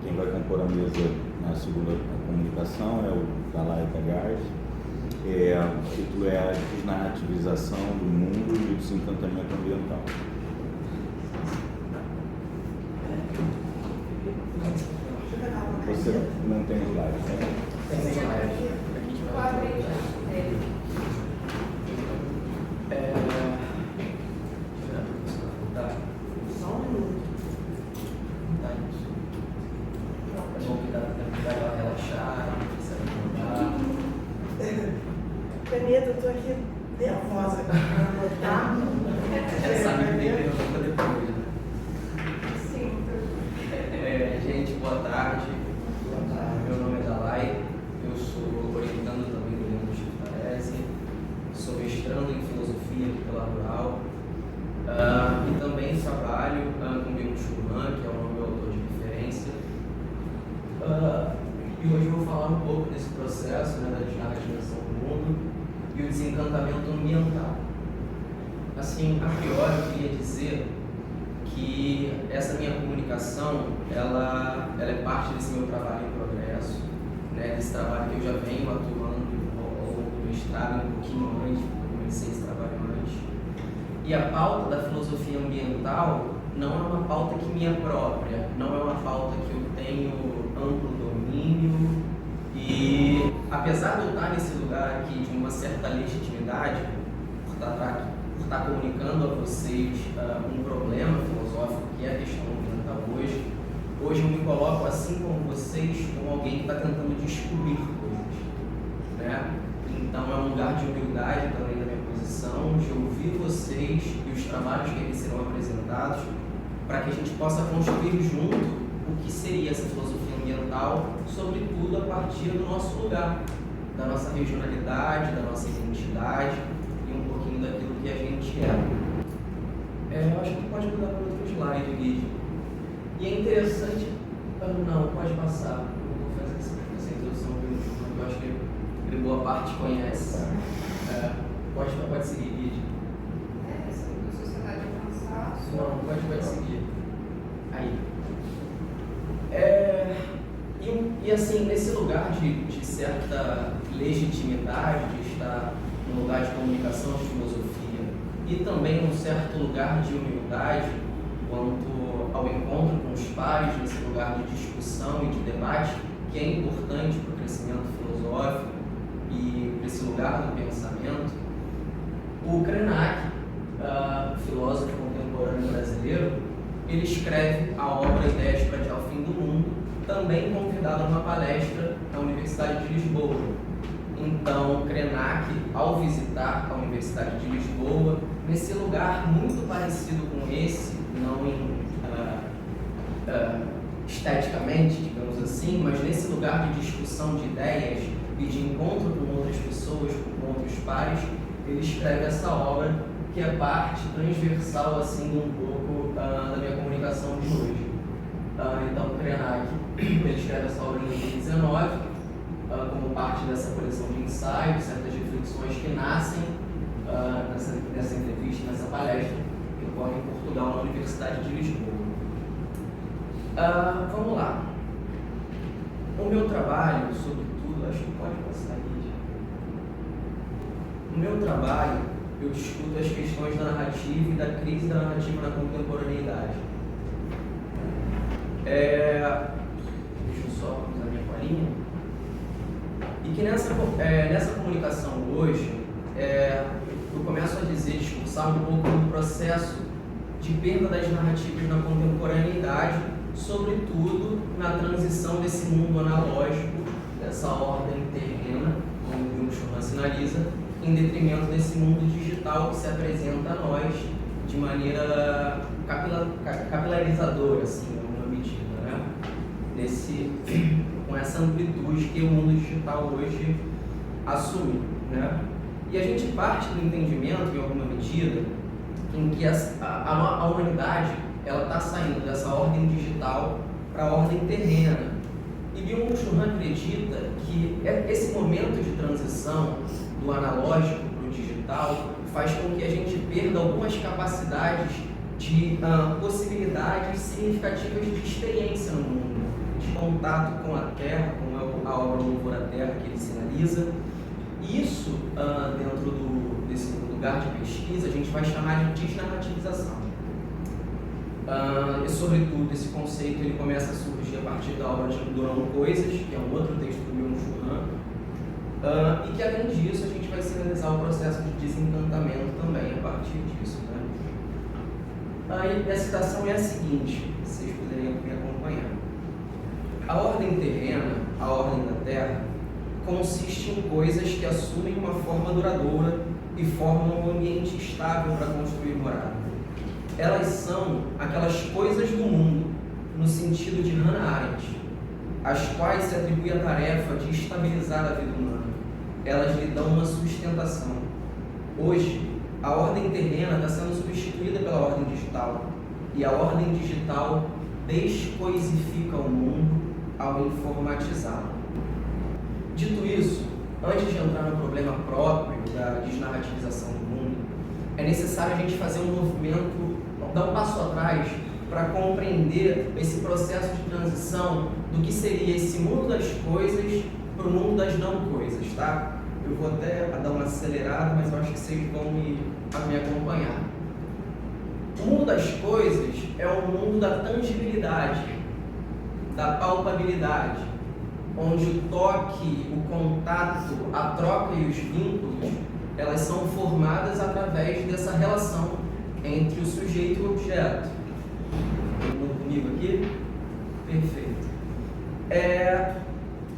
Quem vai compor a mesa na segunda comunicação é o Dalai Tagares. O título é a desnarrativização do mundo e o desencantamento ambiental. Você não tem slide, né? Tem slide. Só um minuto. É bom que dá tempo para ela relaxar, se acomodar. Caneta, eu tô aqui nervosa para botar. Já sabe que tem pergunta depois, né? Sim. Gente, boa tarde. Meu nome é Dalai, eu sou orientando também do Leandro Chifarese, sou mestrando em filosofia aqui pela Rural, e também trabalho com Byung-Chul Han, que é o meu autor de referência. E hoje eu vou falar um pouco desse processo, né, da desnarrativização do mundo e o desencantamento ambiental. Assim, a priori, eu queria dizer que essa minha comunicação, ela é parte desse meu trabalho em progresso, né, desse trabalho que eu já venho atuando ao longo do mestrado, um pouquinho antes, eu comecei esse trabalho antes. E a pauta da filosofia ambiental não é uma pauta que minha própria, não é uma pauta que eu tenho amplo domínio, e apesar de eu estar nesse lugar aqui de uma certa legitimidade, por estar comunicando a vocês um problema filosófico que é a questão ambiental hoje eu me coloco, assim como vocês, como alguém que está tentando descobrir coisas, né? Então é um lugar de humildade também da minha posição, de ouvir vocês e os trabalhos que eles serão apresentados, para que a gente possa construir junto o que seria essa filosofia ambiental, sobretudo a partir do nosso lugar, da nossa regionalidade, da nossa identidade e um pouquinho daquilo que a gente é. Eu acho que pode mudar para outro slide, Guide. E é interessante... Não, pode passar. Eu vou fazer essa introdução do Byung-Chul, que eu acho que boa parte conhece. Pode seguir, Guide. Sociedade avançada. Não, pode seguir. Aí. E assim, nesse lugar de certa legitimidade, de estar no lugar de comunicação de filosofia, e também num certo lugar de humildade quanto ao encontro com os pares, nesse lugar de discussão e de debate, que é importante para o crescimento filosófico e para esse lugar do pensamento, o Krenak, filósofo contemporâneo brasileiro, ele escreve a obra Ideias para Adiar o Fim do Mundo, também convidado a uma palestra na Universidade de Lisboa. Então, Krenak, ao visitar a Universidade de Lisboa, nesse lugar muito parecido com esse, não esteticamente, digamos assim, mas nesse lugar de discussão de ideias e de encontro com outras pessoas, com outros pares, ele escreve essa obra que é parte transversal assim um pouco da minha comunicação de hoje. Então, Krenak, ele escreve essa obra em 2019, como parte dessa coleção de ensaios, certas reflexões que nascem nessa entrevista, nessa palestra, que ocorre em Portugal, na Universidade de Lisboa. Vamos lá. O meu trabalho, sobretudo, acho que pode passar aí. No meu trabalho, eu discuto as questões da narrativa e da crise da narrativa na contemporaneidade. Deixa eu só usar minha colinha. E que nessa comunicação hoje, eu começo a discursar um pouco do processo de perda das narrativas na contemporaneidade, sobretudo na transição desse mundo analógico, dessa ordem terrena, como o Byung-Chul Han sinaliza, em detrimento desse mundo digital que se apresenta a nós de maneira capilarizadora, assim, em alguma medida, né? Com essa amplitude que o mundo digital hoje assume, né? E a gente parte do entendimento, em alguma medida, em que a humanidade ela está saindo dessa ordem digital para a ordem terrena. E Byung-Chul Han acredita que esse momento de transição do analógico para o digital faz com que a gente perda algumas capacidades de possibilidades significativas de experiência no mundo. contato com a terra, com a obra Louvor à Terra que ele sinaliza. Isso, dentro desse lugar de pesquisa, a gente vai chamar de desnarrativização. E, sobretudo, esse conceito ele começa a surgir a partir da obra de Durão Coisas, que é um outro texto do Byung-Chul Han, e que, além disso, a gente vai sinalizar o processo de desencantamento também a partir disso. Aí a citação é a seguinte, se vocês puderem me acompanhar. A ordem terrena, a ordem da Terra, consiste em coisas que assumem uma forma duradoura e formam um ambiente estável para construir morada. Elas são aquelas coisas do mundo, no sentido de Hannah Arendt, às quais se atribui a tarefa de estabilizar a vida humana. Elas lhe dão uma sustentação. Hoje, a ordem terrena está sendo substituída pela ordem digital, e a ordem digital descoisifica o mundo ao informatizá-lo. Dito isso, antes de entrar no problema próprio da desnarrativização do mundo, é necessário a gente fazer um movimento, dar um passo atrás para compreender esse processo de transição do que seria esse mundo das coisas para o mundo das não coisas, tá? Eu vou até dar uma acelerada, mas eu acho que vocês vão me acompanhar. O mundo das coisas é o mundo da tangibilidade, da palpabilidade, onde o toque, o contato, a troca e os vínculos, elas são formadas através dessa relação entre o sujeito e o objeto. Todo mundo comigo aqui? Perfeito.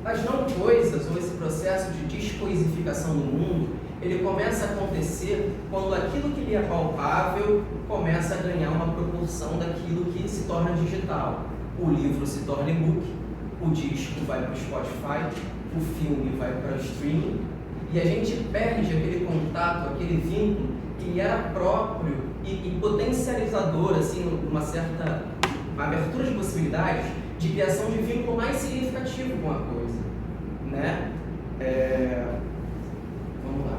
As não coisas, ou esse processo de descoisificação do mundo, ele começa a acontecer quando aquilo que lhe é palpável começa a ganhar uma proporção daquilo que se torna digital. O livro se torna e-book, o disco vai para o Spotify, o filme vai para o streaming, e a gente perde aquele contato, aquele vínculo que era próprio e potencializador, assim, uma certa abertura de possibilidades de criação de vínculo mais significativo com a coisa, né? Vamos lá.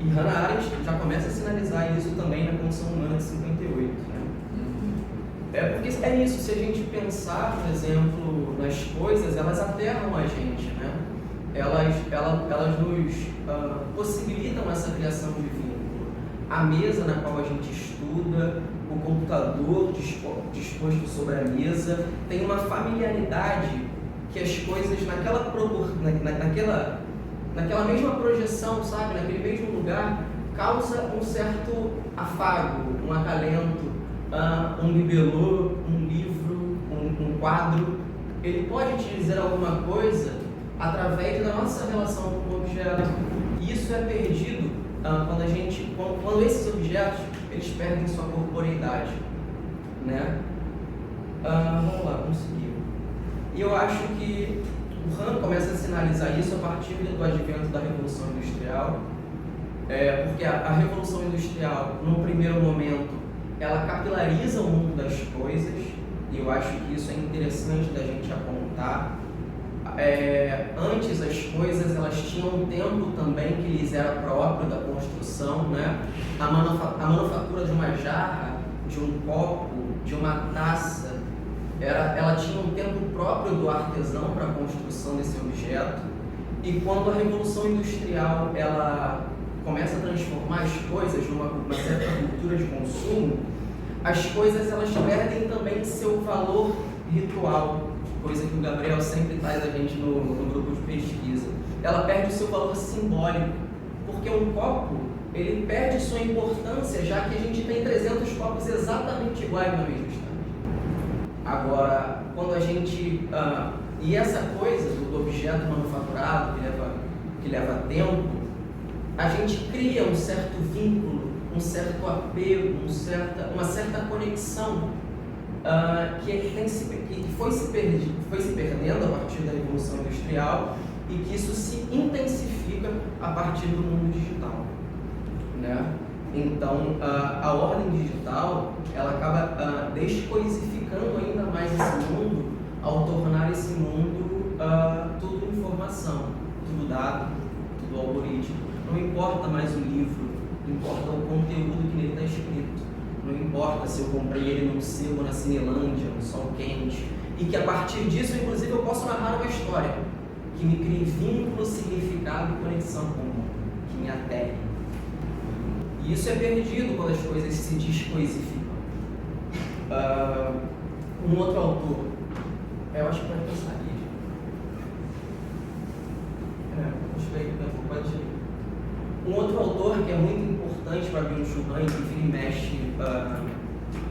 E Hannah Arendt já começa a sinalizar isso também na Condição Humana de 58, né? Porque é isso, se a gente pensar, por exemplo, nas coisas, elas aterram a gente, né? Elas nos possibilitam essa criação de vínculo. A mesa na qual a gente estuda, o computador disposto sobre a mesa, tem uma familiaridade que as coisas naquela mesma projeção, sabe, naquele mesmo lugar, causa um certo afago, um acalento, um bibelô, um livro, um quadro. Ele pode te dizer alguma coisa através da nossa relação com o objeto. E isso é perdido quando esses objetos eles perdem sua corporeidade, né? Vamos lá, vamos seguir. E eu acho que o Han começa a sinalizar isso a partir do advento da Revolução Industrial, porque a Revolução Industrial, num primeiro momento, ela capilariza o mundo das coisas, e eu acho que isso é interessante da gente apontar. Antes as coisas elas tinham um tempo também que lhes era próprio da construção, né? A manufatura de uma jarra, de um copo, de uma taça, ela tinha um tempo próprio do artesão para a construção desse objeto. E quando a Revolução Industrial ela começa a transformar as coisas numa certa cultura de consumo, as coisas elas perdem também seu valor ritual, coisa que o Gabriel sempre traz a gente no grupo de pesquisa. Ela perde o seu valor simbólico, porque um copo, ele perde sua importância, já que a gente tem 300 copos exatamente iguais no mesmo instante. Agora, quando a gente... e essa coisa do objeto manufaturado, que leva tempo, a gente cria um certo vínculo, um certo apego, uma certa conexão que foi se perdendo a partir da Revolução Industrial e que isso se intensifica a partir do mundo digital, né? Então, a ordem digital ela acaba descoisificando ainda mais esse mundo ao tornar esse mundo tudo informação, tudo dado, tudo algoritmo. Não importa mais o livro, importa o conteúdo que nele está escrito. Não importa se eu comprei ele num sebo na Cinelândia, no Sol Quente. e que a partir disso, inclusive, eu posso narrar uma história que me crie vínculo, significado e conexão com o mundo, que me aterre. E isso é perdido quando as coisas se descoisificam. Um outro autor, eu acho que pode pensar aqui. Um outro autor que é muito importante para Byung-Chul Han e que vira e mexe,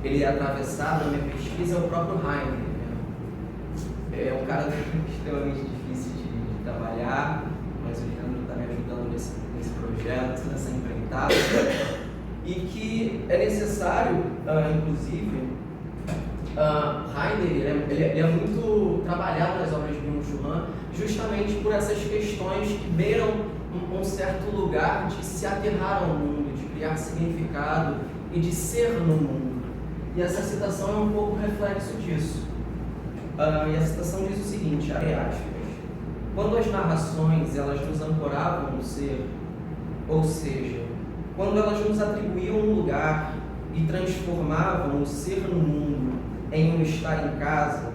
ele é atravessado na minha pesquisa, é o próprio Heidegger. É um cara extremamente difícil de trabalhar, mas o Leandro está me ajudando nesse projeto, nessa empreitada, e que é necessário, inclusive, Heidegger ele é muito trabalhado nas obras de Byung-Chul Han justamente por essas questões que beiram um certo lugar de se aterrar ao mundo, de criar significado e de ser no mundo. E essa citação é um pouco reflexo disso. E a citação diz o seguinte, abre aspas: quando as narrações elas nos ancoravam no ser, ou seja, quando elas nos atribuíam um lugar e transformavam o ser no mundo em um estar em casa,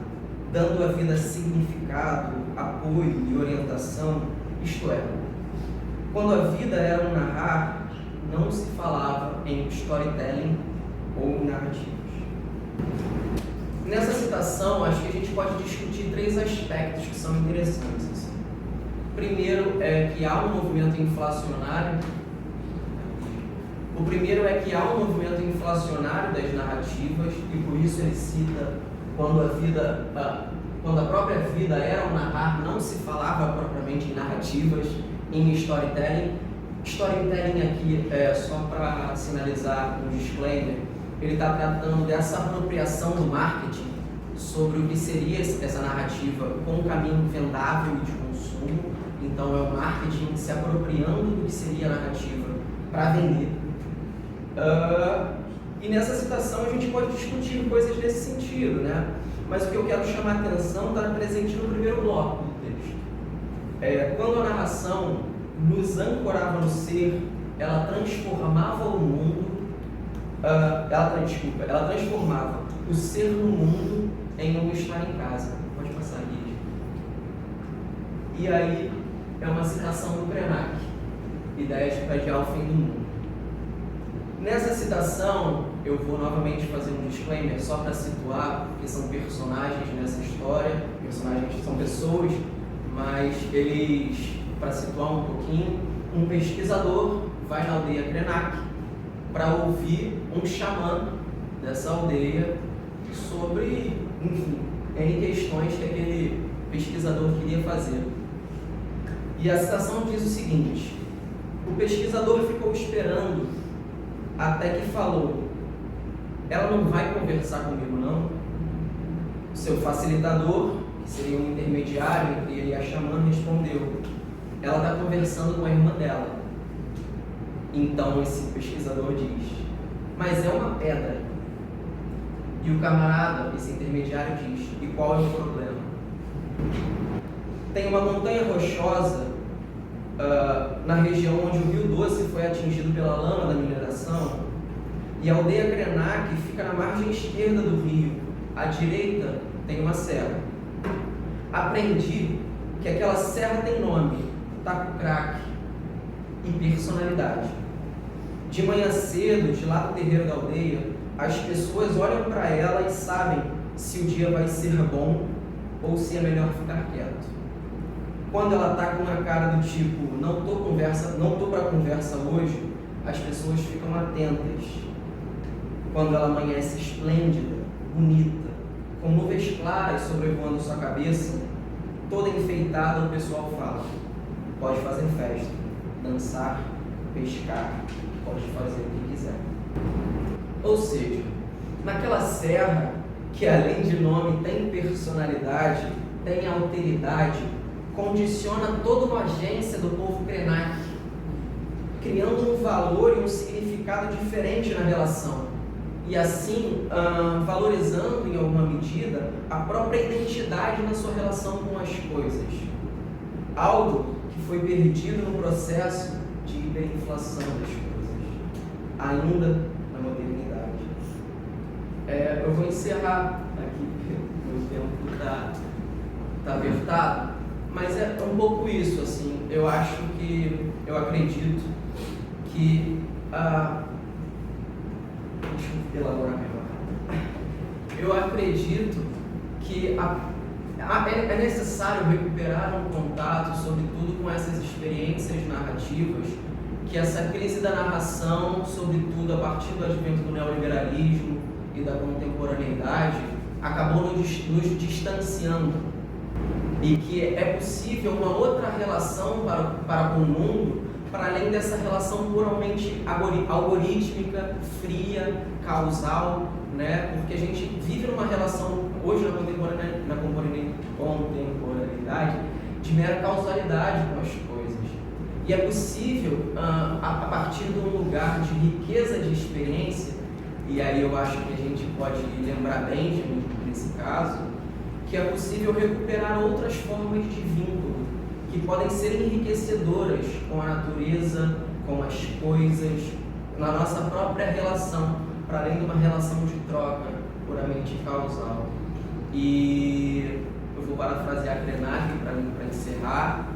dando à vida significado, apoio e orientação, isto é, quando a vida era um narrar, não se falava em storytelling ou em narrativas. Nessa citação, acho que a gente pode discutir 3 aspectos que são interessantes. Primeiro é que há um movimento inflacionário. O primeiro é que há um movimento inflacionário das narrativas e por isso ele cita quando a própria vida era um narrar, não se falava propriamente em narrativas, em storytelling. Storytelling aqui, só para sinalizar um disclaimer, ele está tratando dessa apropriação do marketing sobre o que seria essa narrativa com um caminho vendável e de consumo. Então é o marketing se apropriando do que seria a narrativa para vender. E nessa citação a gente pode discutir coisas nesse sentido, né? Mas o que eu quero chamar a atenção está presente no primeiro bloco do texto. Quando a narração nos ancorava no ser, ela transformava o mundo, ela transformava o ser no mundo em um estar em casa. Pode passar aqui. E aí é uma citação do Krenak, Ideias para Adiar o Fim do Mundo. Nessa citação, eu vou novamente fazer um disclaimer só para situar, porque são personagens nessa história, personagens são pessoas, mas eles, para situar um pouquinho, um pesquisador vai na aldeia Krenak para ouvir um xamã dessa aldeia sobre, enfim, N questões que aquele pesquisador queria fazer. E a citação diz o seguinte: o pesquisador ficou esperando até que falou: ela não vai conversar comigo, não? Seu facilitador, que seria um intermediário entre ele e a xamã, respondeu: ela está conversando com a irmã dela. Então esse pesquisador diz: mas é uma pedra. E o camarada, esse intermediário, diz: e qual é o problema? Tem uma montanha rochosa na região onde o Rio Doce foi atingido pela lama da mineração, e a aldeia Krenak fica na margem esquerda do rio. À direita tem uma serra. Aprendi que aquela serra tem nome, taco crack e personalidade. De manhã cedo, de lá do terreiro da aldeia, as pessoas olham para ela e sabem se o dia vai ser bom ou se é melhor ficar quieto. Quando ela está com uma cara do tipo, não tô para conversa hoje, as pessoas ficam atentas. Quando ela amanhece esplêndida, bonita, com nuvens claras sobrevoando sua cabeça, toda enfeitada, o pessoal fala: pode fazer festa, dançar, pescar, pode fazer o que quiser. Ou seja, naquela serra que além de nome tem personalidade, tem alteridade, condiciona toda uma agência do povo Krenak, criando um valor e um significado diferente na relação, e assim valorizando em alguma medida a própria identidade na sua relação com as coisas, algo que foi perdido no processo de hiperinflação das coisas, ainda na modernidade. Eu vou encerrar aqui meu tempo tá apertado, mas é um pouco isso, assim, eu acredito que deixa eu elaborar melhor. Eu acredito que é necessário recuperar um contato, sobretudo com essas experiências narrativas, que essa crise da narração, sobretudo a partir do advento do neoliberalismo e da contemporaneidade, acabou nos distanciando, e que é possível uma outra relação para com o mundo, para além dessa relação puramente algorítmica, fria, causal, né? Porque a gente vive numa relação, hoje na contemporaneidade, de mera causalidade com as coisas. E é possível, a partir de um lugar de riqueza de experiência, e aí eu acho que a gente pode lembrar Benjamin nesse caso, que é possível recuperar outras formas de vínculo, que podem ser enriquecedoras com a natureza, com as coisas, na nossa própria relação, para além de uma relação de troca puramente causal. E eu vou parafrasear Krenak para encerrar,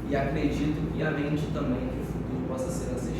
e acredito piamente também que o futuro possa ser assim.